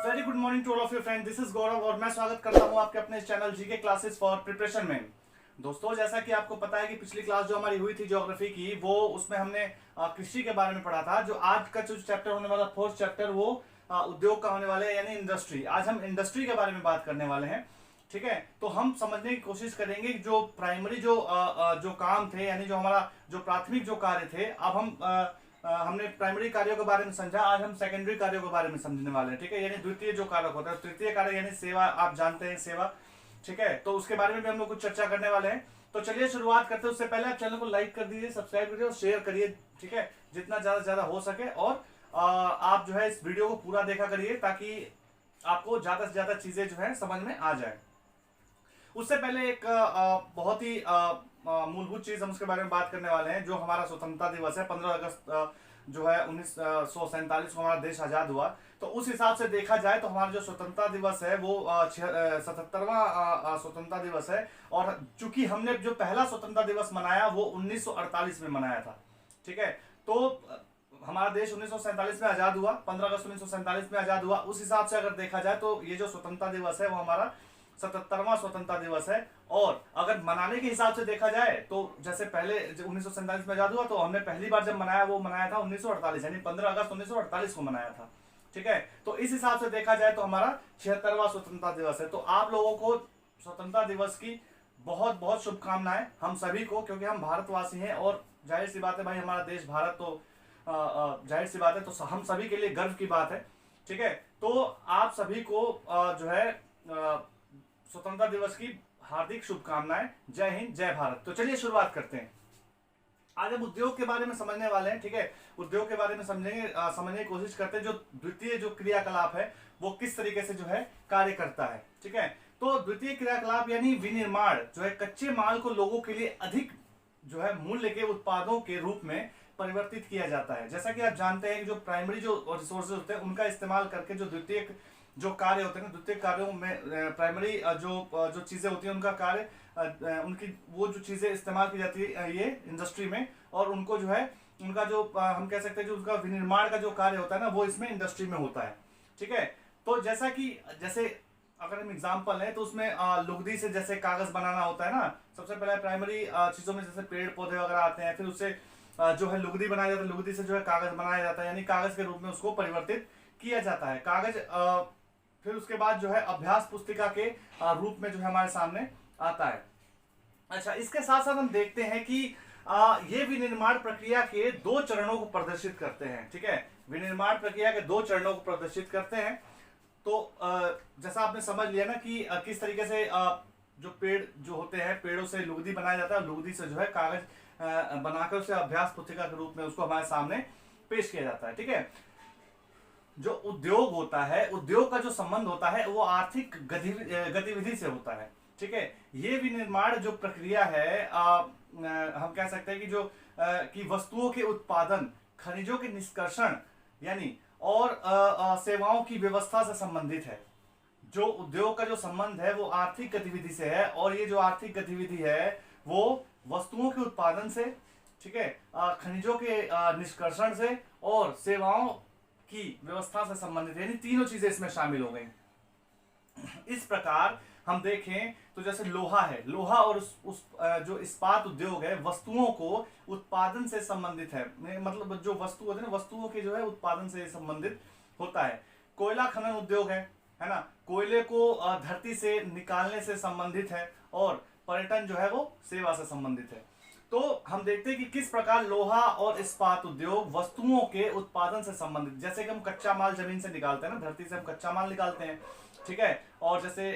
Very good morning to all of your friend, this is Gaurav और मैं स्वागत करता हूं आपके अपने इस channel GK classes for preparation में। दोस्तों, जैसा कि आपको पता है कि पिछली क्लास जो हमारी हुई थी ज्योग्राफी की, वो उसमें हमने कृषि के बारे में पढ़ा था। जो आज का जो चैप्टर होने वाला फोर्थ चैप्टर, वो उद्योग का होने वाला है, यानी इंडस्ट्री। आज हम इंडस्ट्री के बारे में बात करने वाले हैं। ठीक है, तो हम समझने की कोशिश करेंगे जो प्राइमरी जो काम थे, यानी जो हमारा जो प्राथमिक जो कार्य थे। अब हमने प्राइमरी कार्यों के बारे में समझा, आज हम सेकेंडरी कार्यों के बारे में समझने वाले हैं। ठीक है, यानी द्वितीय जो कारक होता है, तृतीय कारक यानी सेवा, आप जानते हैं सेवा। ठीक है, तो उसके बारे में भी हम लोग कुछ चर्चा करने वाले हैं। तो चलिए शुरुआत करते हैं। उससे पहले आप चैनल को लाइक कर दीजिए, सब्सक्राइब करिए और शेयर करिए। ठीक है, जितना ज्यादा हो सके। और आप जो है इस वीडियो को पूरा देखा करिए, ताकि आपको ज्यादा से ज्यादा चीजें जो है समझ में आ जाए। उससे पहले एक बहुत ही मूलभूत चीज हम उसके बारे में बात करने वाले हैं। जो हमारा स्वतंत्रता दिवस है, 15 अगस्त जो है 1947 को हमारा देश आजाद हुआ। तो उस हिसाब से देखा जाए तो हमारा जो स्वतंत्रता दिवस है वो 77वां स्वतंत्रता दिवस है। और चूंकि हमने जो पहला स्वतंत्रता दिवस मनाया वो 1948 में मनाया था। ठीक है, तो हमारा देश 1947 में आजाद हुआ, 15 अगस्त 1947 में आजाद हुआ। उस हिसाब से अगर देखा जाए तो ये जो स्वतंत्रता दिवस है वो हमारा 77वां स्वतंत्रता दिवस है। और अगर मनाने के हिसाब से देखा जाए तो जैसे पहले 1947 में आजाद हुआ, तो हमने पहली बार जब मनाया वो मनाया था 1948, यानी 15 अगस्त 1948 को मनाया था। ठीक है, तो इस हिसाब से देखा जाए तो हमारा 76वां स्वतंत्रता दिवस है। तो आप लोगों को स्वतंत्रता दिवस की बहुत बहुत शुभकामनाएं, हम सभी को, क्योंकि हम भारतवासी हैं। और जाहिर सी बात है भाई, हमारा देश भारत, तो जाहिर सी बात है, तो हम सभी के लिए गर्व की बात है। ठीक है, तो आप सभी को जो है स्वतंत्रता दिवस की हार्दिक शुभकामनाएं। जय हिंद, जय भारत। तो चलिए शुरुआत करते हैं। आज हम उद्योग के बारे में समझने वाले हैं। ठीक है, उद्योग के बारे में समझने की कोशिश करते हैं। जो द्वितीय जो क्रियाकलाप है वो किस तरीके से जो है कार्य करता है। ठीक है, तो द्वितीय क्रियाकलाप यानी विनिर्माण जो है, कच्चे माल को लोगों के लिए अधिक जो है मूल्य के उत्पादों के रूप में परिवर्तित किया जाता है। जैसा कि आप जानते हैं कि जो प्राइमरी जो रिसोर्सेज होते हैं उनका इस्तेमाल करके जो द्वितीय जो कार्य होते हैं, द्वितीय कार्यों में प्राइमरी जो चीजें होती हैं उनका कार्य, उनकी वो जो चीजें इस्तेमाल की जाती है ये इंडस्ट्री में, और उनको जो है उनका जो हम कह सकते हैं जो उनका विनिर्माण का जो कार्य होता है ना, वो इसमें इंडस्ट्री में होता है। ठीक है, तो जैसे अगर हम एग्जाम्पल है तो उसमें लुगदी से जैसे कागज बनाना होता है ना। सबसे पहले प्राइमरी चीजों में जैसे पेड़ पौधे वगैरह आते हैं, फिर उससे जो है लुगदी बनाया जाता है, लुगदी से जो है कागज बनाया जाता है, यानी कागज के रूप में उसको परिवर्तित किया जाता है। कागज फिर उसके बाद जो है अभ्यास पुस्तिका के रूप में जो है हमारे सामने आता है। अच्छा, इसके साथ साथ हम देखते हैं कि ये विनिर्माण प्रक्रिया के दो चरणों को प्रदर्शित करते हैं। ठीक है, विनिर्माण प्रक्रिया के दो चरणों को प्रदर्शित करते हैं। तो जैसा आपने समझ लिया ना कि किस तरीके से जो पेड़ जो होते हैं, पेड़ों से लुगदी बनाया जाता है, लुगदी से जो है कागज बनाकर उसे अभ्यास पुस्तिका के रूप में उसको हमारे सामने पेश किया जाता है। ठीक है, जो उद्योग होता है, उद्योग का जो संबंध होता है वो आर्थिक गतिविधि से होता है। ठीक है, ये विनिर्माण जो प्रक्रिया है, हम कह सकते हैं कि जो कि वस्तुओं के उत्पादन, खनिजों के निष्कर्षण यानी और सेवाओं की व्यवस्था से संबंधित है। जो उद्योग का जो संबंध है वो आर्थिक गतिविधि से है, और ये जो आर्थिक गतिविधि है वो वस्तुओं के उत्पादन से, ठीक है, खनिजों के निष्कर्षण से और सेवाओं की व्यवस्था से संबंधित, यानी तीनों चीजें इसमें शामिल हो गई। इस प्रकार हम देखें तो जैसे लोहा है, लोहा और उस जो इस्पात उद्योग है, वस्तुओं को उत्पादन से संबंधित है। मतलब जो वस्तु होते हैं ना, वस्तुओं के जो है उत्पादन से संबंधित होता है। कोयला खनन उद्योग है ना, कोयले को धरती से निकालने से संबंधित है। और पर्यटन जो है वो सेवा से संबंधित है। तो हम देखते हैं कि किस प्रकार लोहा और इस्पात उद्योग वस्तुओं के उत्पादन से संबंधित, जैसे कि हम कच्चा माल जमीन से निकालते हैं ना, धरती से हम कच्चा माल निकालते हैं। ठीक है, और जैसे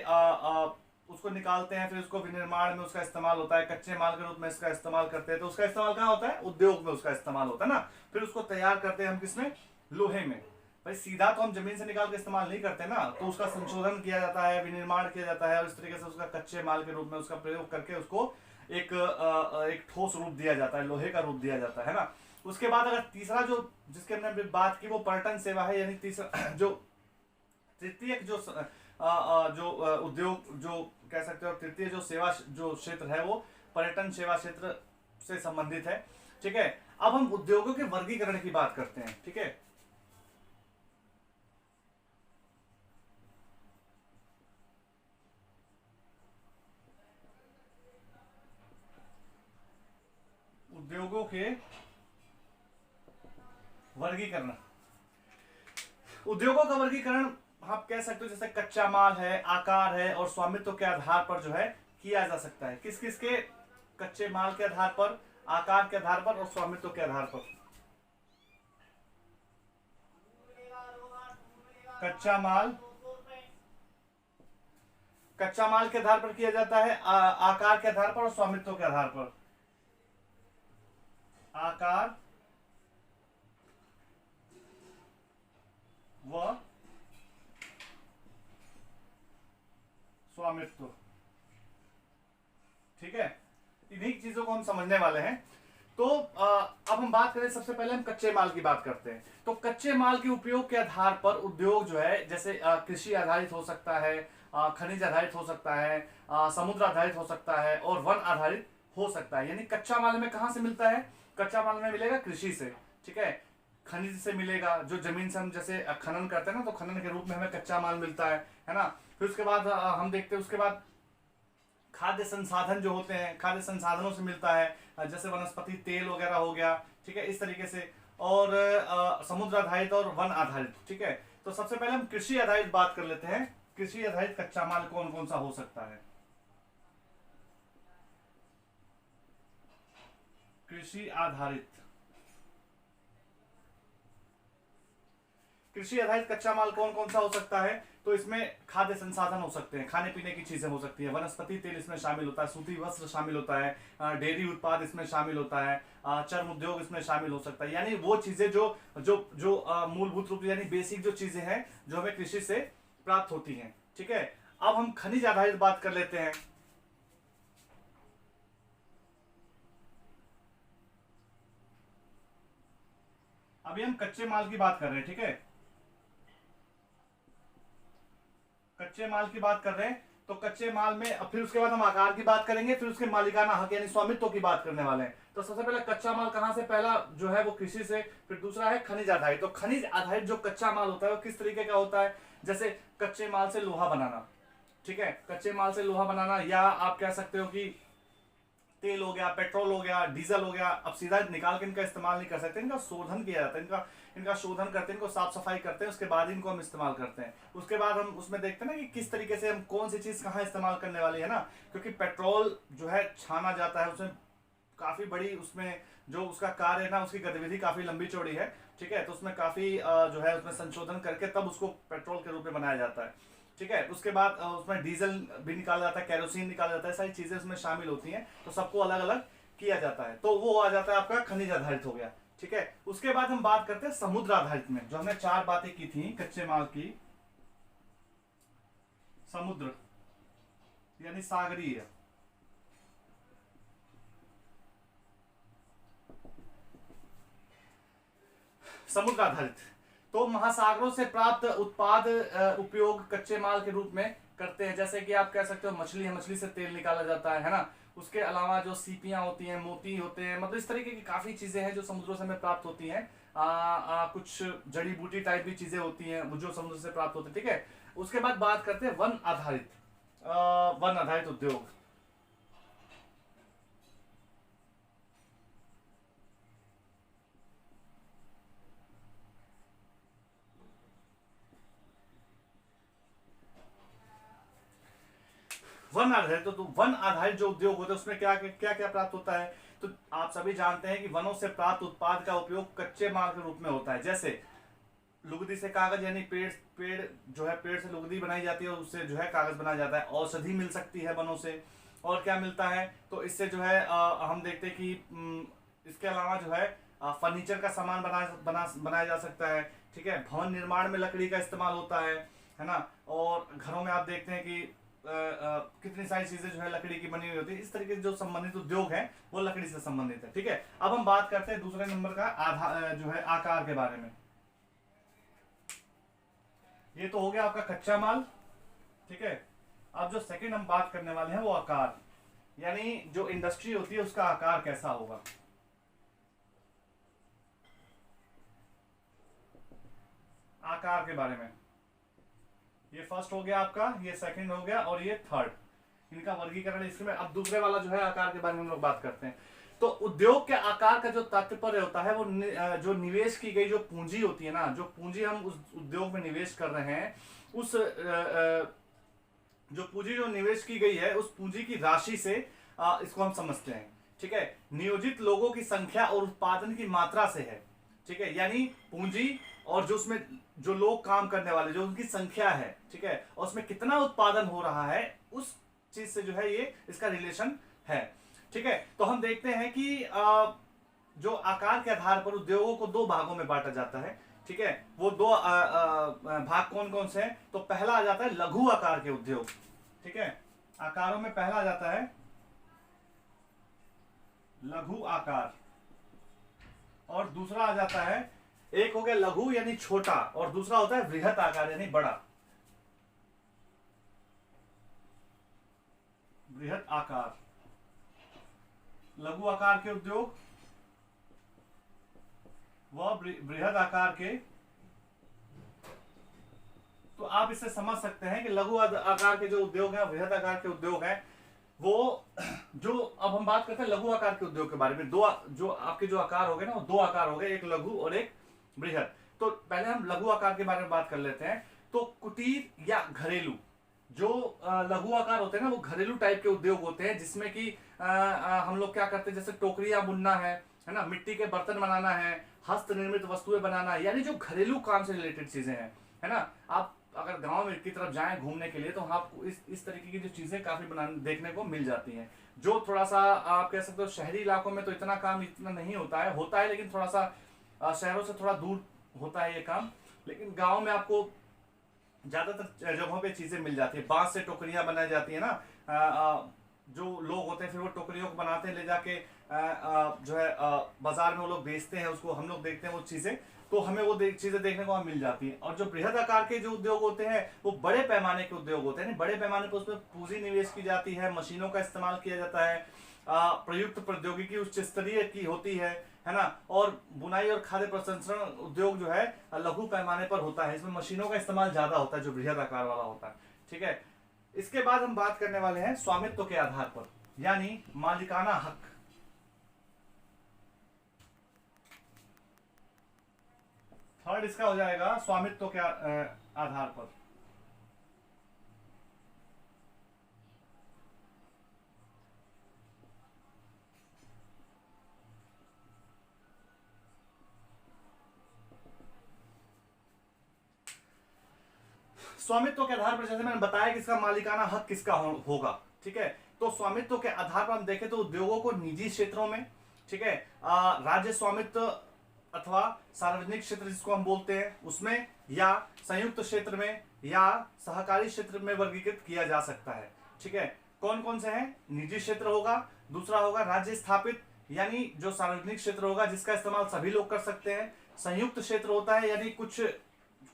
उसको निकालते हैं, फिर उसको विनिर्माण में उसका इस्तेमाल होता है, कच्चे माल के रूप में इसका इस्तेमाल करते हैं। तो उसका इस्तेमाल कहाँ होता है? उद्योग में उसका इस्तेमाल होता है ना। फिर उसको तैयार करते हैं हम किसमें? लोहे में। भाई सीधा तो हम जमीन से निकाल के इस्तेमाल नहीं करते ना, तो उसका संशोधन किया जाता है, विनिर्माण किया जाता है, और इस तरीके से उसका कच्चे माल के रूप में उसका प्रयोग करके उसको एक ठोस रूप दिया जाता है, लोहे का रूप दिया जाता है ना। उसके बाद अगर तीसरा जो जिसके हमने बात की वो पर्यटन सेवा है, यानी तीसरा जो तृतीय जो उद्योग जो कह सकते हो, तृतीय जो सेवा जो क्षेत्र है वो पर्यटन सेवा क्षेत्र से संबंधित है। ठीक है, अब हम उद्योगों के वर्गीकरण की बात करते हैं। ठीक है, उद्योगों के वर्गीकरण। उद्योगों का वर्गीकरण आप कह सकते हो जैसे कच्चा माल है, आकार है और स्वामित्व के आधार पर जो है किया जा सकता है। किस किस के? कच्चे माल के आधार पर, आकार के आधार पर और स्वामित्व के आधार पर। कच्चा माल के आधार पर किया जाता है, आकार के आधार पर और स्वामित्व के आधार पर। आकार व स्वामित्व, ठीक है। इन्हीं चीजों को हम समझने वाले हैं। तो अब हम बात करें, सबसे पहले हम कच्चे माल की बात करते हैं। तो कच्चे माल के उपयोग के आधार पर उद्योग जो है, जैसे कृषि आधारित हो सकता है, खनिज आधारित हो सकता है, समुद्र आधारित हो सकता है और वन आधारित हो सकता है। यानी कच्चा माल में कहां से मिलता है? कच्चा माल में मिलेगा कृषि से, ठीक है। खनिज से मिलेगा, जो जमीन से हम जैसे खनन करते हैं ना, तो खनन के रूप में हमें कच्चा माल मिलता है ना। फिर उसके बाद हम देखते हैं, उसके बाद खाद्य संसाधन जो होते हैं, खाद्य संसाधनों से मिलता है, जैसे वनस्पति तेल वगैरह हो गया, ठीक है, इस तरीके से। और समुद्र आधारित और वन आधारित, ठीक है। तो सबसे पहले हम कृषि आधारित बात कर लेते हैं। कृषि आधारित कच्चा माल कौन कौन सा हो सकता है? कृषि आधारित कच्चा माल कौन कौन सा हो सकता है? तो इसमें खाद्य संसाधन हो सकते हैं, खाने पीने की चीजें हो सकती है, वनस्पति तेल इसमें शामिल होता है, सूती वस्त्र शामिल होता है, डेयरी उत्पाद इसमें शामिल होता है, चर्म उद्योग इसमें शामिल हो सकता है। यानी वो चीजें जो जो जो मूलभूत रूप से, यानी बेसिक जो चीजें हैं जो हमें कृषि से प्राप्त होती हैं, ठीक है। अब हम खनिज आधारित बात कर लेते हैं। अभी हम कच्चे माल की बात कर रहे हैं, ठीक है। कच्चे माल की बात कर रहे हैं, तो कच्चे माल में फिर उसके बाद हम आकार की बात करेंगे, फिर उसके मालिकाना हक यानी स्वामित्व की बात करने वाले हैं। तो सबसे पहले कच्चा माल कहां से? पहला जो है वो कृषि से, फिर दूसरा है खनिज आधारित। तो खनिज आधारित जो कच्चा माल होता है वो किस तरीके का होता है? जैसे कच्चे माल से लोहा बनाना, ठीक है, कच्चे माल से लोहा बनाना, या आप कह सकते हो कि तेल हो गया, पेट्रोल हो गया, डीजल हो गया। अब सीधा निकाल के इनका इस्तेमाल नहीं कर सकते, इनका शोधन किया जाता है, इनका शोधन करते हैं, इनको साफ सफाई करते हैं, उसके बाद इनको हम इस्तेमाल करते हैं। उसके बाद हम उसमें देखते हैं ना कि किस तरीके से हम कौन सी चीज कहाँ इस्तेमाल करने वाली है ना। क्योंकि पेट्रोल जो है छाना जाता है, उसमें काफी बड़ी, उसमें जो उसका कार्य है ना, उसकी गतिविधि काफी लंबी चौड़ी है, ठीक है। तो उसमें काफी जो है उसमें संशोधन करके तब उसको पेट्रोल के रूप में बनाया जाता है, ठीक है। उसके बाद उसमें डीजल भी निकाला जाता है, केरोसिन निकाला जाता है, सारी चीजें उसमें शामिल होती हैं। तो सबको अलग अलग किया जाता है। तो वो आ जाता है आपका खनिज आधारित हो गया, ठीक है। उसके बाद हम बात करते हैं समुद्र आधारित में, जो हमने 4 बातें की थी कच्चे माल की। समुद्र यानी सागरीय, समुद्र आधारित। तो महासागरों से प्राप्त उत्पाद उपयोग कच्चे माल के रूप में करते हैं। जैसे कि आप कह सकते हो मछली है, मछली से तेल निकाला जाता है ना। उसके अलावा जो सीपियां होती हैं, मोती होते हैं, मतलब इस तरीके की काफी चीजें हैं जो समुद्रों से हमें प्राप्त होती हैं। कुछ जड़ी बूटी टाइप भी चीजें होती हैं वो जो समुद्र से प्राप्त होती है, ठीक है। उसके बाद बात करते हैं वन आधारित उद्योग। वन आधारित, तो वन आधारित जो उद्योग होते हैं उसमें क्या क्या क्या प्राप्त होता है? तो आप सभी जानते हैं कि वनों से प्राप्त उत्पाद का उपयोग कच्चे माल के रूप में होता है। जैसे लुगदी से कागज, यानी पेड़ पेड़ जो है, पेड़ से लुगदी बनाई जाती है और उससे जो है कागज बनाया जाता है। औषधि मिल सकती है वनों से। और क्या मिलता है? तो इससे जो है हम देखते हैं कि इसके अलावा जो है फर्नीचर का सामान बनाया जा सकता है, ठीक है। भवन निर्माण में लकड़ी का इस्तेमाल होता है ना। और घरों में आप देखते हैं कि कितनी सारी चीजें जो है लकड़ी की बनी हुई होती है। इस तरीके से जो संबंधित उद्योग है वो लकड़ी से संबंधित है, ठीक है। अब हम बात करते हैं दूसरे नंबर का जो है आकार के बारे में। ये तो हो गया आपका कच्चा माल, ठीक है। अब जो सेकंड हम बात करने वाले हैं वो आकार, यानी जो इंडस्ट्री होती है उसका आकार कैसा होगा। आकार के बारे में, ये फर्स्ट हो गया आपका, ये सेकंड हो गया और ये थर्ड। इनका वर्गीकरण इसमें। अब दूसरे वाला जो है आकार के बारे में हम लोग बात करते हैं। तो उद्योग के आकार का जो तात्पर्य होता है वो जो निवेश की गई जो पूंजी होती है ना, जो पूंजी हम उस उद्योग में निवेश कर रहे हैं, उस जो पूंजी जो निवेश की गई है उस पूंजी की राशि से इसको हम समझते हैं। ठीक है, नियोजित लोगों की संख्या और उत्पादन की मात्रा से है। ठीक है, यानी पूंजी और जो उसमें जो लोग काम करने वाले जो उनकी संख्या है, ठीक है, और उसमें कितना उत्पादन हो रहा है, उस चीज से जो है ये इसका रिलेशन है। ठीक है, तो हम देखते हैं कि जो आकार के आधार पर उद्योगों को दो भागों में बांटा जाता है। ठीक है, वो दो भाग कौन कौन से हैं? तो पहला आ जाता है लघु आकार के उद्योग। ठीक है, आकारों में पहला आ जाता है लघु आकार, और दूसरा आ जाता है, एक हो गया लघु यानी छोटा, और दूसरा होता है बृहत आकार यानी बड़ा। बृहत आकार, लघु आकार के उद्योग व बृहद आकार के। तो आप इससे समझ सकते हैं कि लघु आकार के जो उद्योग है, बृहद आकार के उद्योग है, वो जो अब हम बात करते हैं लघु आकार के उद्योग के बारे में। दो जो आपके जो आकार हो गए ना, वो दो आकार हो गए, एक लघु और एक बृहद। तो पहले हम लघु आकार के बारे में बात कर लेते हैं। तो कुटीर या घरेलू जो लघु आकार होते हैं ना, वो घरेलू टाइप के उद्योग होते हैं, जिसमें कि हम लोग क्या करते हैं, जैसे टोकरियां बुनना है ना, मिट्टी के बर्तन बनाना है, हस्त निर्मित वस्तुएं बनाना है, यानी जो घरेलू काम से रिलेटेड चीजें हैं, है ना। आप अगर गांव में की तरफ जाएं घूमने के लिए तो आपको इस तरीके की जो चीजें काफी देखने को मिल जाती हैं। जो थोड़ा सा आप कह सकते हो शहरी इलाकों में तो इतना काम इतना नहीं होता है, लेकिन थोड़ा सा शहरों से थोड़ा दूर होता है ये काम। लेकिन गाँव में आपको ज्यादातर जगहों पे चीजें मिल जाती है। बांस से टोकरियां बनाई जाती है ना, जो लोग होते हैं फिर वो टोकरियों को बनाते हैं, ले जाके जो है बाजार में वो लोग बेचते हैं, उसको हम लोग देखते हैं वो चीजें। तो हमें वो चीजें देखने को मिल जाती हैं। और जो बृहद आकार के जो उद्योग होते हैं वो बड़े पैमाने के उद्योग होते हैं। बड़े पैमाने पर उसमें पूंजी निवेश की जाती है, मशीनों का इस्तेमाल किया जाता है, प्रयुक्त प्रौद्योगिकी उच्च स्तरीय की होती है ना। और बुनाई और खाद्य प्रसंस्करण उद्योग जो है लघु पैमाने पर होता है, इसमें मशीनों का इस्तेमाल ज्यादा होता है जो बृहद आकार वाला होता है। ठीक है, इसके बाद हम बात करने वाले हैं स्वामित्व के आधार पर, यानी मालिकाना हक। थर्ड इसका हो जाएगा स्वामित्व के आधार पर। स्वामित्व के आधार पर जैसे मैंने बताया कि इसका मालिकाना हक किसका होगा। ठीक है, तो स्वामित्व के आधार पर हम देखें तो उद्योगों को निजी क्षेत्रों में, ठीक है, राज्य स्वामित्व अथवा सार्वजनिक क्षेत्र जिसको हम बोलते हैं उसमें, या संयुक्त क्षेत्र में, या सहकारी क्षेत्र में वर्गीकृत किया जा सकता है। ठीक है, कौन कौन से हैं? निजी क्षेत्र होगा, दूसरा होगा राज्य स्थापित यानी जो सार्वजनिक क्षेत्र होगा जिसका इस्तेमाल सभी लोग कर सकते हैं। संयुक्त क्षेत्र होता है यानी कुछ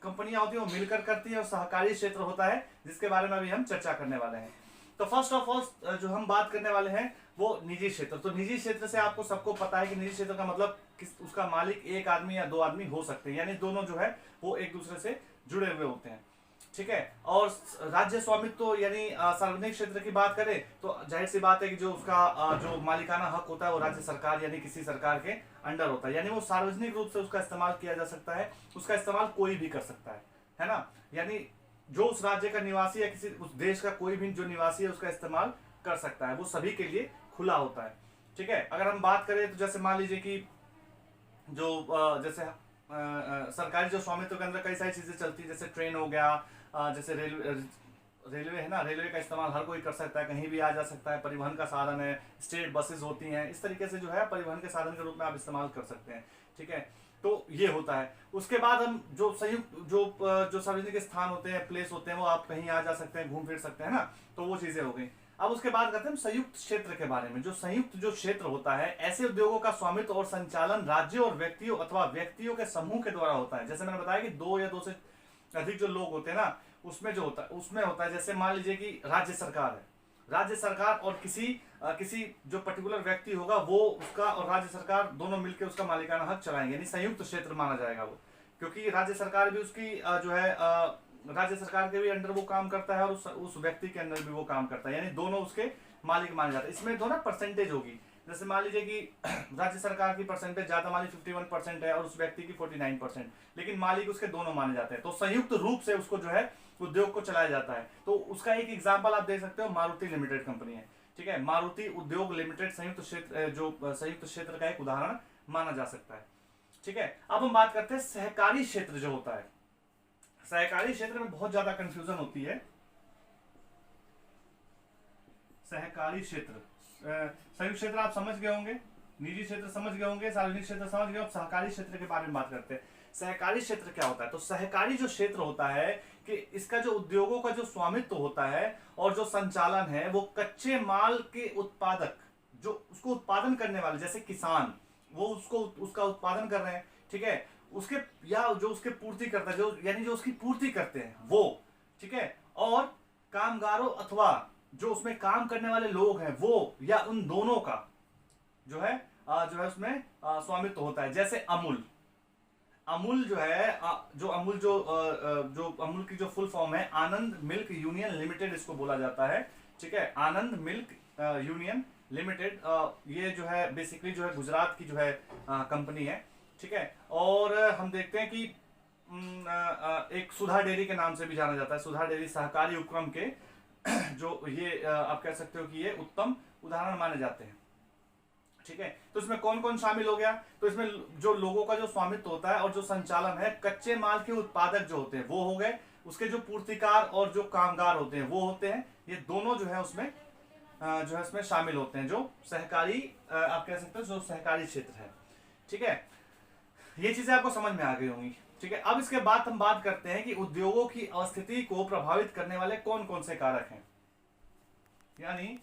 कंपनियां होती है वो मिलकर करती है, और सहकारी क्षेत्र होता है जिसके बारे में अभी हम चर्चा करने वाले हैं। तो फर्स्ट ऑफ ऑल जो हम बात करने वाले हैं वो निजी क्षेत्र। तो निजी क्षेत्र से आपको सबको पता है कि निजी क्षेत्र का मतलब उसका मालिक एक आदमी या दो आदमी हो सकते हैं, यानी दोनों जो है वो एक दूसरे से जुड़े हुए होते हैं। ठीक है, और राज्य स्वामित्व यानी सार्वजनिक क्षेत्र की बात करें तो जाहिर सी बात है कि जो उसका जो मालिकाना हक होता है वो राज्य सरकार यानी किसी सरकार के अंडर होता है, यानी वो सार्वजनिक रूप से उसका इस्तेमाल किया जा सकता है, उसका इस्तेमाल कोई भी कर सकता है ना। यानी जो उस राज्य का निवासी या किसी उस देश का कोई भी जो निवासी है उसका इस्तेमाल कर सकता है, वो सभी के लिए खुला होता है। ठीक है, अगर हम बात करें तो जैसे मान लीजिए कि जो जैसे सरकारी जो स्वामित्व के अंदर कई सारी चीजें चलती है, जैसे ट्रेन हो गया, जैसे रेलवे है ना, रेलवे का इस्तेमाल हर कोई कर सकता है, कहीं भी आ जा सकता है, परिवहन का साधन है, स्टेट बसेस होती हैं, इस तरीके से जो है परिवहन के साधन के रूप में आप इस्तेमाल कर सकते हैं। ठीक है, तो ये होता है। उसके बाद हम जो संयुक्त जो सार्वजनिक स्थान होते हैं, प्लेस होते हैं, वो आप कहीं आ जा सकते हैं, घूम फिर सकते हैं ना, तो वो चीजें हो गई। अब उसके बाद करते हैं संयुक्त क्षेत्र के बारे में। जो संयुक्त जो क्षेत्र होता है, ऐसे उद्योगों का स्वामित्व और संचालन राज्यों और व्यक्तियों अथवा व्यक्तियों के समूह के द्वारा होता है। जैसे मैंने बताया कि दो या दो से अधिक जो लोग होते हैं ना, उसमें जो होता है उसमें होता है, जैसे मान लीजिए कि राज्य सरकार है, राज्य सरकार और किसी जो पर्टिकुलर व्यक्ति होगा वो उसका और राज्य सरकार दोनों मिलकर उसका मालिकाना हक चलाएंगे, यानी संयुक्त क्षेत्र माना जाएगा वो, क्योंकि राज्य सरकार भी उसकी जो है राज्य सरकार के भी अंडर वो काम करता है और उस व्यक्ति के अंदर भी वो काम करता है, यानी दोनों उसके मालिक माने जाते हैं। इसमें दोनों परसेंटेज होगी, जैसे मान लीजिए कि राज्य सरकार की परसेंटेज ज्यादा मान लीजिए 51% है और उस व्यक्ति की 49%, लेकिन मालिक उसके दोनों माने जाते हैं, तो संयुक्त रूप से उसको जो है उद्योग को चलाया जाता है। तो उसका एक एग्जाम्पल आप देख सकते हो, मारुति लिमिटेड कंपनी है, ठीक है। मारुति उद्योग लिमिटेड संयुक्त क्षेत्र, जो संयुक्त क्षेत्र का एक उदाहरण माना जा सकता है, ठीक है। अब हम बात करते हैं सहकारी क्षेत्र जो होता है। सहकारी क्षेत्र में बहुत ज्यादा कंफ्यूजन होती है। सहकारी क्षेत्र, संयुक्त क्षेत्र आप समझ गए होंगे, निजी क्षेत्र समझ गए होंगे, सार्वजनिक क्षेत्र समझ गए। अब सहकारी क्षेत्र के बारे में बात करते हैं। सहकारी क्षेत्र क्या होता है? तो सहकारी जो क्षेत्र होता है कि इसका जो उद्योगों का जो स्वामित्व होता है और जो संचालन है वो कच्चे माल के उत्पादक, जो उसको उत्पादन करने वाले जैसे किसान, वो उसको उसका उत्पादन कर रहे हैं, ठीक है, उसके या जो उसके पूर्ति करता है, जो यानी जो उसकी पूर्ति करते हैं वो, ठीक है, और कामगारों अथवा जो उसमें काम करने वाले लोग हैं वो, या उन दोनों का जो है उसमें स्वामित्व होता है। जैसे अमूल, अमूल जो है जो अमूल जो अमूल की जो फुल फॉर्म है आनंद मिल्क यूनियन लिमिटेड इसको बोला जाता है, ठीक है। आनंद मिल्क यूनियन लिमिटेड, ये जो है बेसिकली जो है गुजरात की जो है कंपनी है, ठीक है। और हम देखते हैं कि एक सुधा डेयरी के नाम से भी जाना जाता है। सुधा डेयरी सहकारी उपक्रम के जो ये आप कह सकते हो कि ये उत्तम उदाहरण माने जाते हैं, ठीक है। तो इसमें कौन कौन शामिल हो गया? तो इसमें जो लोगों का जो स्वामित्व होता है और जो संचालन है, कच्चे माल के उत्पादक जो होते हैं वो हो गए, उसके जो पूर्तिकार और जो कामगार होते हैं वो होते हैं, ये दोनों जो है उसमें जो है इसमें शामिल होते हैं, जो सहकारी आप कह सकते हो जो सहकारी क्षेत्र है, ठीक है। ये चीजें आपको समझ में आ गई होंगी, ठीक है। अब इसके बाद हम बात करते हैं कि उद्योगों की स्थिति को प्रभावित करने वाले कौन कौन से कारक हैं, यानी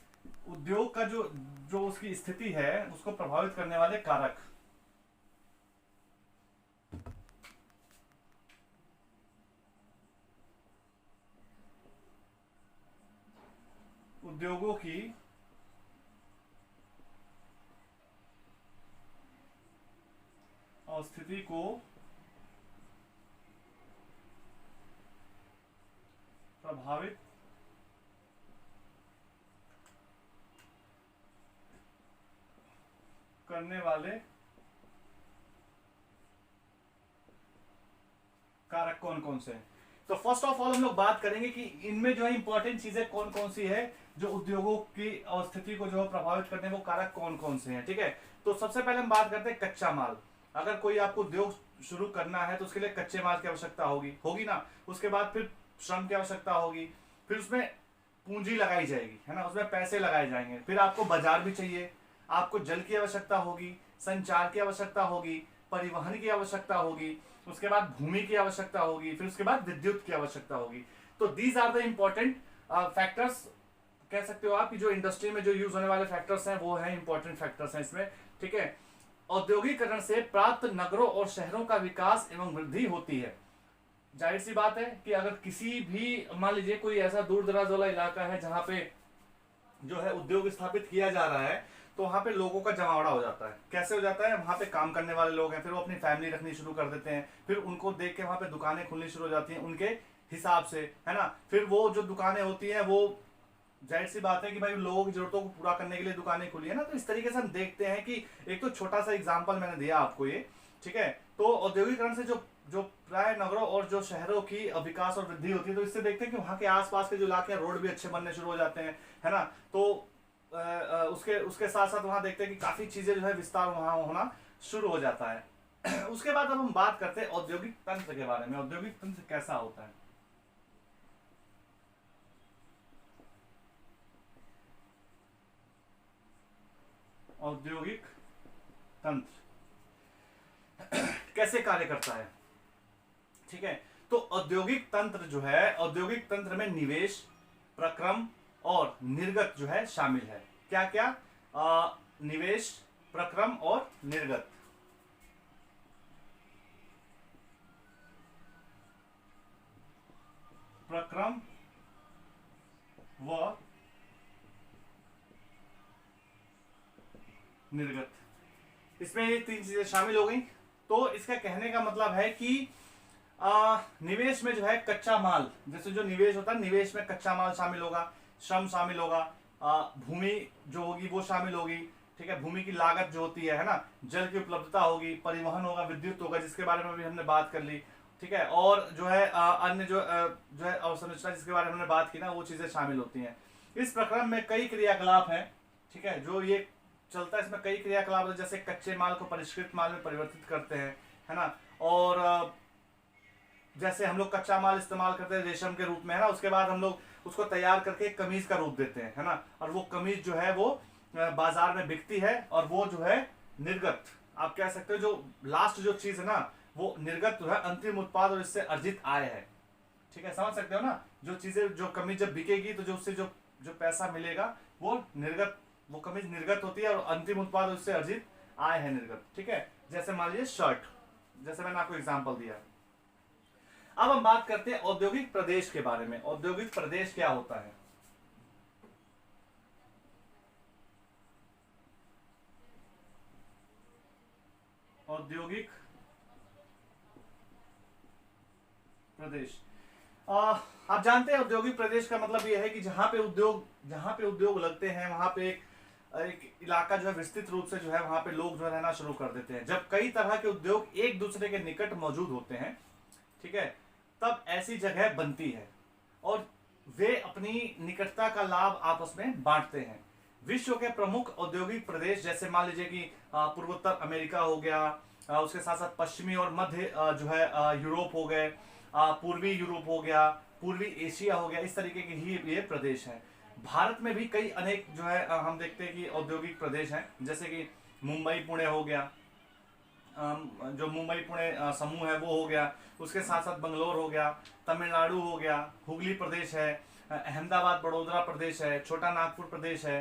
उद्योग का जो जो उसकी स्थिति है उसको प्रभावित करने वाले कारक। उद्योगों की स्थिति को प्रभावित करने वाले कारक कौन कौन से हैं। तो फर्स्ट ऑफ ऑल हम लोग बात करेंगे कि इनमें जो है इंपॉर्टेंट चीजें कौन कौन सी है, जो उद्योगों की स्थिति को जो है प्रभावित करने वो कारक कौन कौन से हैं, ठीक है। तो सबसे पहले हम बात करते हैं कच्चा माल। अगर कोई आपको उद्योग शुरू करना है तो उसके लिए कच्चे माल की आवश्यकता होगी ना। उसके बाद फिर श्रम की आवश्यकता होगी, फिर उसमें पूंजी लगाई जाएगी, है ना, उसमें पैसे लगाए जाएंगे, फिर आपको बाजार भी चाहिए, आपको जल की आवश्यकता होगी, संचार की आवश्यकता होगी, परिवहन की आवश्यकता होगी, उसके बाद भूमि की आवश्यकता होगी, फिर उसके बाद विद्युत की आवश्यकता होगी। तो these are the important factors, कह सकते हो आप कि जो इंडस्ट्री में जो यूज होने वाले फैक्टर्स हैं वो हैं इंपॉर्टेंट फैक्टर्स हैं इसमें, ठीक है। औद्योगिकरण से प्राप्त नगरों और शहरों का विकास एवं वृद्धि होती है। जाहिर सी बात है कि अगर किसी भी मान लीजिए कोई ऐसा दूर दराज वाला इलाका है जहां पे जो है उद्योग स्थापित किया जा रहा है, तो वहां पे लोगों का जमावड़ा हो जाता है। कैसे हो जाता है? वहां पे काम करने वाले लोग हैं, फिर वो अपनी फैमिली रखनी शुरू कर देते हैं, फिर उनको देख के वहां पे दुकानें खुलनी शुरू हो जाती हैं उनके हिसाब से, है ना। फिर वो जो दुकानें होती हैं वो जाहिर सी बात है कि भाई लोगों की जरूरतों को पूरा करने के लिए दुकानें खुली है ना। तो इस तरीके से हम देखते हैं कि एक तो छोटा सा एग्जाम्पल मैंने दिया आपको ये, ठीक है। तो औद्योगिकरण से जो जो प्राय नगरों और जो शहरों की विकास और वृद्धि होती है, तो इससे देखते हैं कि वहां के आसपास के जो इलाके हैं रोड भी अच्छे बनने शुरू हो जाते हैं, है ना। तो उसके उसके साथ साथ वहां देखते हैं कि काफी चीजें जो है विस्तार वहां होना शुरू हो जाता है। उसके बाद अब हम बात करते हैं औद्योगिक तंत्र के बारे में। औद्योगिक तंत्र कैसा होता है? औद्योगिक तंत्र कैसे कार्य करता है, ठीक है। तो औद्योगिक तंत्र जो है, औद्योगिक तंत्र में निवेश, प्रक्रम और निर्गत जो है शामिल है। क्या क्या? निवेश, प्रक्रम और निर्गत। प्रक्रम व निर्गत, इसमें ये तीन चीजें शामिल हो गई। तो इसका कहने का मतलब है कि निवेश में जो है कच्चा माल, जैसे जो निवेश होता है, निवेश में कच्चा माल शामिल होगा, श्रम शामिल होगा, भूमि जो होगी वो शामिल होगी, ठीक है, भूमि की लागत जो होती है ना, जल की उपलब्धता होगी, परिवहन होगा, विद्युत होगा, जिसके बारे में भी हमने बात कर ली, ठीक है, और जो है अन्य जो है अवसंरचना जिसके बारे में हमने बात की ना, वो चीजें शामिल होती हैं। इस प्रक्रम में कई क्रियाकलाप हैं, ठीक है, जो ये चलता है, इसमें कई क्रियाकलाप है, जैसे कच्चे माल को परिष्कृत माल में परिवर्तित करते हैं, है ना, और जैसे हम लोग कच्चा माल इस्तेमाल करते हैं रेशम के रूप में, है ना, उसके बाद हम लोग उसको तैयार करके कमीज का रूप देते हैं, है ना, और वो कमीज जो है वो बाजार में बिकती है, और वो जो है निर्गत, आप कह सकते हो जो लास्ट जो चीज है ना, वो निर्गत जो है अंतिम उत्पाद और इससे अर्जित आय है, ठीक है, समझ सकते हो ना, जो चीजें, जो कमीज जब बिकेगी तो जो उससे जो जो पैसा मिलेगा वो निर्गत, वो कमीज निर्गत होती है, और अंतिम उत्पाद और इससे अर्जित आय है निर्गत, ठीक है, जैसे मान लीजिए शर्ट, जैसे मैंने आपको एग्जांपल दिया। अब हम बात करते हैं औद्योगिक प्रदेश के बारे में। औद्योगिक प्रदेश क्या होता है? औद्योगिक प्रदेश, आप जानते हैं औद्योगिक प्रदेश का मतलब यह है कि जहां पे उद्योग लगते हैं वहां पे एक इलाका जो है विस्तृत रूप से जो है वहां पे लोग जो है रहना शुरू कर देते हैं। जब कई तरह के उद्योग एक दूसरे के निकट मौजूद होते हैं, ठीक है, तब ऐसी जगह बनती है और वे अपनी निकटता का लाभ आपस में बांटते हैं। विश्व के प्रमुख औद्योगिक प्रदेश, जैसे मान लीजिए कि पूर्वोत्तर अमेरिका हो गया, उसके साथ साथ पश्चिमी और मध्य जो है यूरोप हो गए, पूर्वी यूरोप हो गया, पूर्वी एशिया हो गया, इस तरीके के ही ये प्रदेश हैं। भारत में भी कई अनेक जो है हम देखते हैं कि औद्योगिक प्रदेश हैं, जैसे कि मुंबई पुणे हो गया, जो मुंबई पुणे समूह है वो हो गया, उसके साथ साथ बंगलोर हो गया, तमिलनाडु हो गया, हुगली प्रदेश है, अहमदाबाद बड़ोदरा प्रदेश है, छोटा नागपुर प्रदेश है,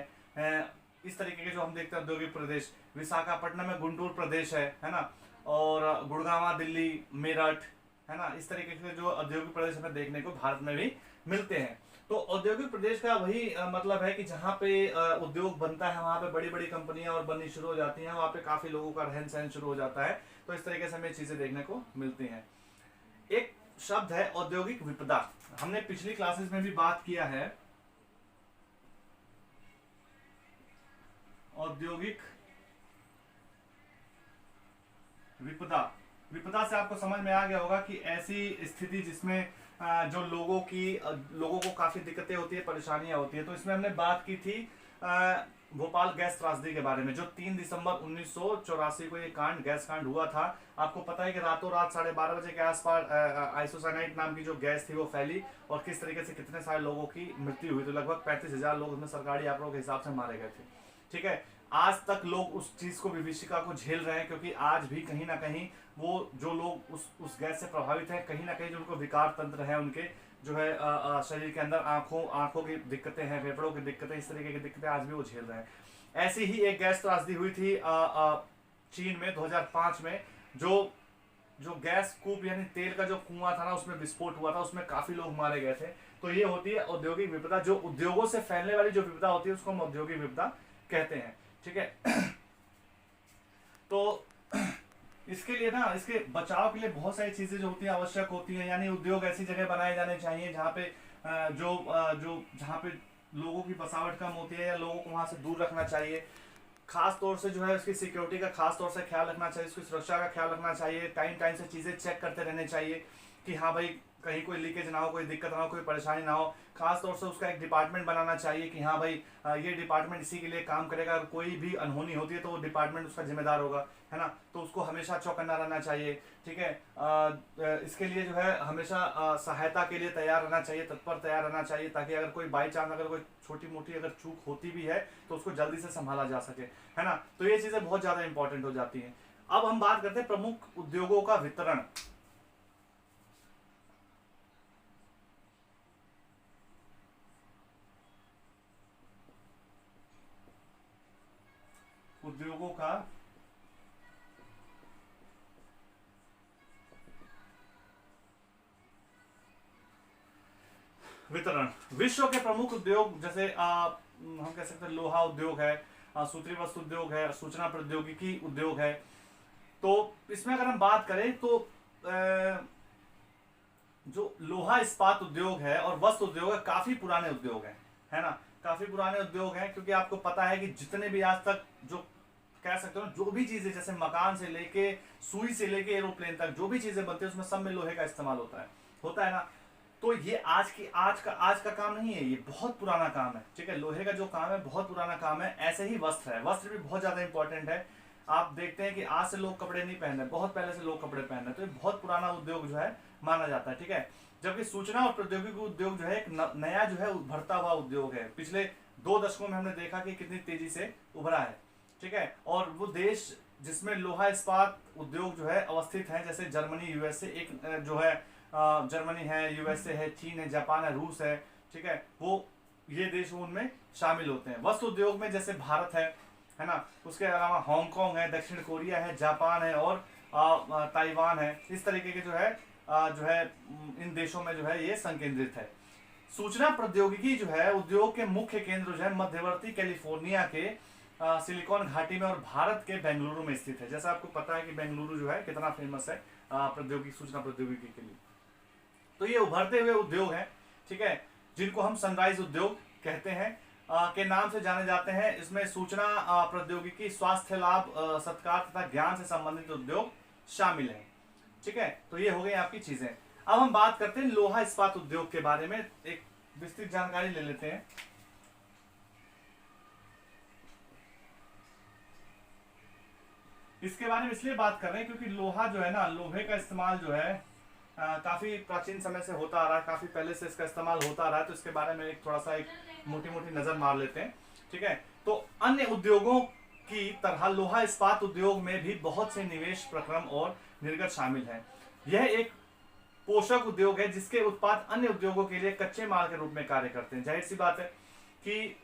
इस तरीके के जो हम देखते हैं औद्योगिक प्रदेश। विशाखापट्टनम में गुंटूर प्रदेश है ना, और गुड़गांव दिल्ली मेरठ, है ना, इस तरीके के जो औद्योगिक प्रदेश हमें देखने को भारत में भी मिलते हैं। तो औद्योगिक प्रदेश का वही मतलब है कि जहाँ पे उद्योग बनता है वहां पे बड़ी बड़ी कंपनियां और बननी शुरू हो जाती हैं, वहां पे काफी लोगों का रहन सहन शुरू हो जाता है। तो इस तरीके से हमें चीजें देखने को मिलती हैं। एक शब्द है औद्योगिक विपदा, हमने पिछली क्लासेस में भी बात किया है। औद्योगिक विपदा, विपदा से आपको समझ में आ गया होगा कि ऐसी स्थिति जिसमें जो लोगों को काफी दिक्कतें होती है, परेशानियां होती है। तो इसमें हमने बात की थी भोपाल गैस त्रासदी के बारे में, जो 3 दिसंबर 1984 को ये गैस कांड हुआ था। आपको पता है कि रातों रात 12:30 बजे के आसपास आइसोसाइनाइड नाम की जो गैस थी वो फैली, और किस तरीके से कितने सारे लोगों की मृत्यु हुई। तो लगभग 35,000 लोग उसमें सरकारी आंकड़ों के हिसाब से मारे गए थे, ठीक है। आज तक लोग उस चीज को, विभीषिका को झेल रहे हैं, क्योंकि आज भी कहीं ना कहीं वो जो लोग उस गैस से प्रभावित हैं, कहीं ना कहीं जो उनको विकार तंत्र है, उनके जो है शरीर के अंदर आंखों की दिक्कतें हैं, फेफड़ों की दिक्कतें, इस तरीके की दिक्कतें आज भी वो झेल रहे हैं। ऐसी ही एक गैस त्रासदी हुई थी चीन में 2005 में, जो गैस कूप यानी तेल का जो कुआं था ना, उसमें विस्फोट हुआ था, उसमें काफी लोग मारे गए थे। तो ये होती है औद्योगिक विपदा, जो उद्योगों से फैलने वाली जो विपदा होती है उसको हम औद्योगिक विपदा कहते हैं, ठीक है। तो इसके लिए ना, इसके बचाव के लिए बहुत सारी चीजें जो होती हैं आवश्यक होती हैं। यानी उद्योग ऐसी जगह बनाए जाने चाहिए जहाँ पे जहाँ पे लोगों की बसावट कम होती है, या लोगों को वहां से दूर रखना चाहिए। खास तौर से जो है उसकी सिक्योरिटी का खास तौर से ख्याल रखना चाहिए, उसकी सुरक्षा का ख्याल रखना चाहिए। टाइम टाइम से चीजें चेक करते रहने चाहिए कि हाँ भाई कहीं कोई लीकेज ना हो, कोई दिक्कत ना हो, कोई परेशानी ना हो। खास तौर से उसका एक डिपार्टमेंट बनाना चाहिए कि हाँ भाई ये डिपार्टमेंट इसी के लिए काम करेगा, अगर कोई भी अनहोनी होती है तो वो डिपार्टमेंट उसका जिम्मेदार होगा, है ना। तो उसको हमेशा चौकन्ना रहना चाहिए, ठीक है। इसके लिए जो है हमेशा सहायता के लिए तैयार रहना चाहिए, तत्पर तैयार रहना चाहिए, ताकि अगर कोई बाई चांस अगर कोई छोटी मोटी अगर चूक होती भी है तो उसको जल्दी से संभाला जा सके, है ना। तो ये चीजें बहुत ज्यादा इंपॉर्टेंट हो जाती हैं। अब हम बात करते हैं प्रमुख उद्योगों का वितरण। उद्योगों का वितरण। विश्व के प्रमुख उद्योग जैसे हम कह सकते हैं लोहा उद्योग है, सूत्री वस्त्र उद्योग है, सूचना प्रौद्योगिकी उद्योग है। तो इसमें अगर हम बात करें तो जो लोहा इस्पात उद्योग है और वस्त्र उद्योग है, काफी पुराने उद्योग है ना। काफी पुराने उद्योग हैं, क्योंकि आपको पता है कि जितने भी आज तक जो कह सकते हो जो भी चीजें, जैसे मकान से लेके सुई से लेके एरोप्लेन तक जो भी चीजें बनती है उसमें सब में लोहे का इस्तेमाल होता है ना। तो ये आज का काम नहीं है, ये बहुत पुराना काम है, ठीक है। लोहे का जो काम है बहुत पुराना काम है। ऐसे ही वस्त्र है, वस्त्र भी बहुत ज्यादा इंपॉर्टेंट है। आप देखते हैं कि आज से लोग कपड़े नहीं पहन रहे, बहुत पहले से लोग कपड़े पहन रहे, तो ये बहुत पुराना उद्योग जो है माना जाता है, ठीक है। जबकि सूचना और प्रौद्योगिकी उद्योग जो है एक नया जो है उभरता हुआ उद्योग है। पिछले 2 दशकों में हमने देखा कि कितनी तेजी से उभरा है, ठीक है। और वो देश जिसमें लोहा इस्पात उद्योग जो है अवस्थित है, जैसे जर्मनी, यूएसए, एक जो है जर्मनी है, यूएसए है, चीन है, जापान है, रूस है, ठीक है। वो ये देश उनमें शामिल होते हैं। वस्त्र उद्योग में जैसे भारत है ना, उसके अलावा हांगकांग है, दक्षिण कोरिया है, जापान है और ताइवान है। इस तरीके के जो है इन देशों में जो है ये संकेंद्रित है। सूचना प्रौद्योगिकी जो है उद्योग के मुख्य केंद्र जो है मध्यवर्ती कैलिफोर्निया के सिलिकॉन घाटी में और भारत के बेंगलुरु में स्थित है। जैसा आपको पता है कि बेंगलुरु जो है कितना फेमस है प्रौद्योगिकी, सूचना प्रौद्योगिकी के लिए। तो ये उभरते हुए उद्योग हैं, ठीक है, जिनको हम सनराइज उद्योग कहते हैं के नाम से जाने जाते हैं। इसमें सूचना प्रौद्योगिकी, स्वास्थ्य लाभ, सत्कार तथा ज्ञान से संबंधित उद्योग शामिल हैं, ठीक है। तो ये हो गई आपकी चीजें। अब हम बात करते हैं लोहा इस्पात उद्योग के बारे में, एक विस्तृत जानकारी ले लेते हैं। इसके बारे में इसलिए बात कर रहे हैं क्योंकि लोहा जो है ना, लोहे का इस्तेमाल जो है काफी प्राचीन समय से होता आ रहा है, काफी पहले से इसका इस्तेमाल होता आ रहा है। तो इसके बारे में एक थोड़ा सा एक मोटी मोटी नजर मार लेते हैं, ठीक है। तो अन्य उद्योगों की तरह लोहा इस्पात उद्योग में भी बहुत से निवेश प्रक्रम और निर्गत शामिल हैं। यह एक पोषक उद्योग है जिसके उत्पाद अन्य उद्योगों के लिए कच्चे माल के रूप में कार्य करते हैं। जाहिर सी बात है कि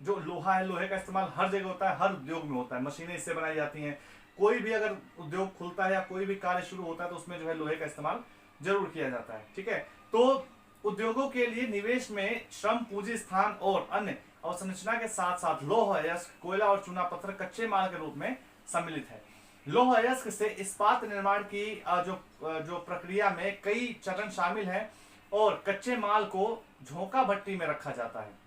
जो लोहा है, लोहे का इस्तेमाल हर जगह होता है, हर उद्योग में होता है, मशीनें इससे बनाई जाती हैं। कोई भी अगर उद्योग खुलता है या कोई भी कार्य शुरू होता है तो उसमें जो है लोहे का इस्तेमाल जरूर किया जाता है, ठीक है। तो उद्योगों के लिए निवेश में श्रम, पूंजी, स्थान और अन्य अवसंरचना के साथ साथ लौह अयस्क, कोयला और चूना पत्थर कच्चे माल के रूप में सम्मिलित है। लौह अयस्क से इस्पात निर्माण की जो प्रक्रिया में कई चरण शामिल हैं और कच्चे माल को झोंका भट्टी में रखा जाता है।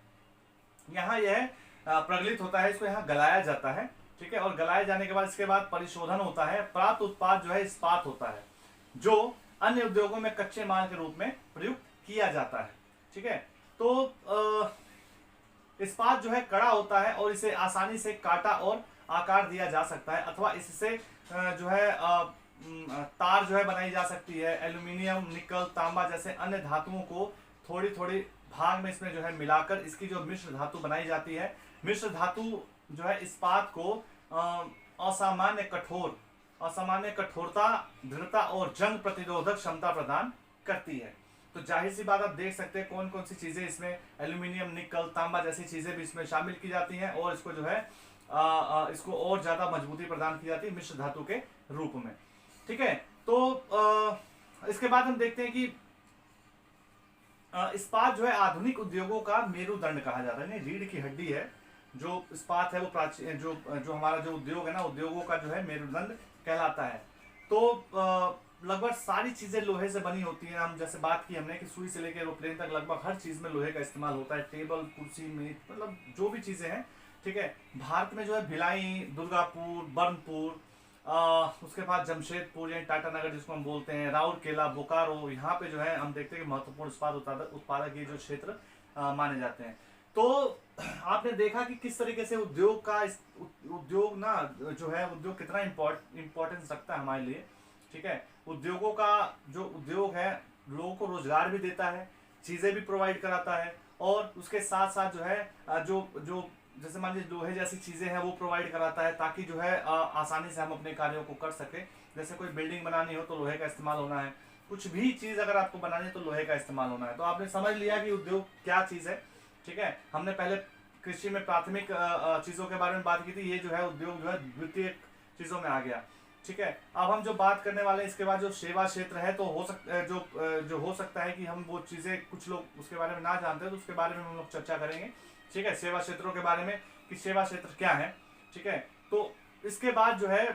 यहाँ यह प्रगलित होता है, इसको यहाँ गलाया जाता है, ठीक है। और गलाए जाने के बाद इसके बाद परिशोधन होता है। प्राप्त उत्पाद जो है इस्पात होता है, जो अन्य उद्योगों में कच्चे माल के रूप में प्रयुक्त किया जाता है, ठीक है। तो इस्पात जो है कड़ा होता है और इसे आसानी से काटा और आकार दिया जा सकता है, अथवा इससे जो है तार जो है बनाई जा सकती है। एल्यूमिनियम, निकल, तांबा जैसे अन्य धातुओं को थोड़ी थोड़ी भाग में इसमें जो है मिलाकर इसकी जो मिश्र धातु बनाई जाती है। मिश्र धातु जो है इस्पात को असामान्य कठोरता, दृढ़ता और जंग प्रतिरोधक क्षमता प्रदान करती है। तो जाहिर सी बात आप देख सकते हैं कौन कौन सी चीजें इसमें, एल्यूमिनियम, निकल, तांबा जैसी चीजें भी इसमें शामिल की जाती हैं और इसको जो है इसको और ज्यादा मजबूती प्रदान की जाती है मिश्र धातु के रूप में, ठीक है। तो इसके बाद हम देखते हैं कि इस्पात जो है आधुनिक उद्योगों का मेरुदंड कहा जाता है, रीढ़ की हड्डी है। जो इस्पात है वो प्राचीन जो हमारा जो उद्योग है ना, उद्योगों का जो है मेरुदंड कहलाता है। तो लगभग सारी चीजें लोहे से बनी होती हैं। हम जैसे बात की हमने कि सुई से लेकर एरोप्लेन तक लगभग हर चीज में लोहे का इस्तेमाल होता है। टेबल, कुर्सी, मेज, मतलब जो भी चीजें हैं, ठीक है। भारत में जो है भिलाई, दुर्गापुर, बर्नपुर, उसके बाद जमशेदपुर या टाटा नगर जिसको हम बोलते हैं, राउरकेला, बोकारो, यहाँ पे जो है हम देखते हैं कि महत्वपूर्ण इस्पात उत्पादक ये जो क्षेत्र माने जाते हैं। तो आपने देखा कि किस तरीके से उद्योग ना जो है उद्योग कितना इम्पोर्टेंस रखता है हमारे लिए, ठीक है। उद्योगों का जो उद्योग है लोगों को रोजगार भी देता है, चीजें भी प्रोवाइड कराता है और उसके साथ साथ जो है जो जैसे मान लीजिए लोहे जैसी चीजें हैं वो प्रोवाइड कराता है, ताकि जो है आसानी से हम अपने कार्यों को कर सके। जैसे कोई बिल्डिंग बनानी हो तो लोहे का इस्तेमाल होना है, कुछ भी चीज अगर आपको बनानी है तो लोहे का इस्तेमाल होना है। तो आपने समझ लिया कि उद्योग क्या चीज है, ठीक है। हमने पहले कृषि में प्राथमिक चीजों के बारे में बात की थी, ये जो है उद्योग जो है द्वितीय चीजों में आ गया, ठीक है। अब हम जो बात करने वाले हैं इसके बाद जो सेवा क्षेत्र है, तो जो हो सकता है कि हम वो चीजें कुछ लोग उसके बारे में ना जानते हैं, तो उसके बारे में हम लोग चर्चा करेंगे, ठीक है। सेवा क्षेत्रों के बारे में कि सेवा क्षेत्र क्या है, ठीक है। तो इसके बाद जो है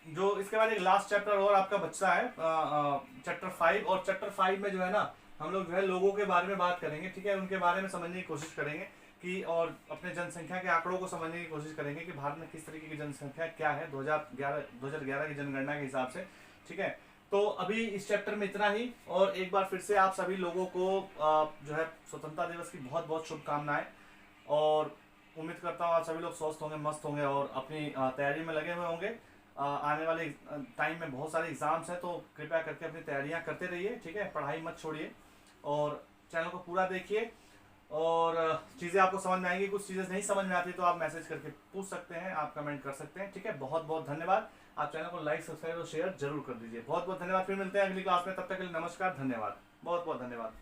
इसके बाद एक लास्ट चैप्टर और आपका बच्चा है चैप्टर 5, और चैप्टर 5 में जो है ना हम लोग जो है लोगों के बारे में बात करेंगे, ठीक है, उनके बारे में समझने की कोशिश करेंगे कि, और अपने जनसंख्या के आंकड़ों को समझने की कोशिश करेंगे कि भारत में किस तरीके की जनसंख्या क्या है 2011 की जनगणना के हिसाब से, ठीक है। तो अभी इस चैप्टर में इतना ही, और एक बार फिर से आप सभी लोगों को जो है स्वतंत्रता दिवस की बहुत बहुत शुभकामनाएं, और उम्मीद करता हूँ आप सभी लोग स्वस्थ होंगे, मस्त होंगे और अपनी तैयारी में लगे हुए होंगे। आने वाले टाइम में बहुत सारे एग्जाम्स हैं, तो कृपया करके अपनी तैयारियां करते रहिए, ठीक है, पढ़ाई मत छोड़िए, और चैनल को पूरा देखिए, और चीज़ें आपको समझ में आएंगी। कुछ चीज़ें नहीं समझ में आती तो आप मैसेज करके पूछ सकते हैं, आप कमेंट कर सकते हैं, ठीक है। बहुत बहुत धन्यवाद। आप चैनल को लाइक, सब्सक्राइब और शेयर जरूर कर दीजिए। बहुत बहुत धन्यवाद। फिर मिलते हैं अगली क्लास में, तब तक के लिए नमस्कार, धन्यवाद, बहुत बहुत धन्यवाद।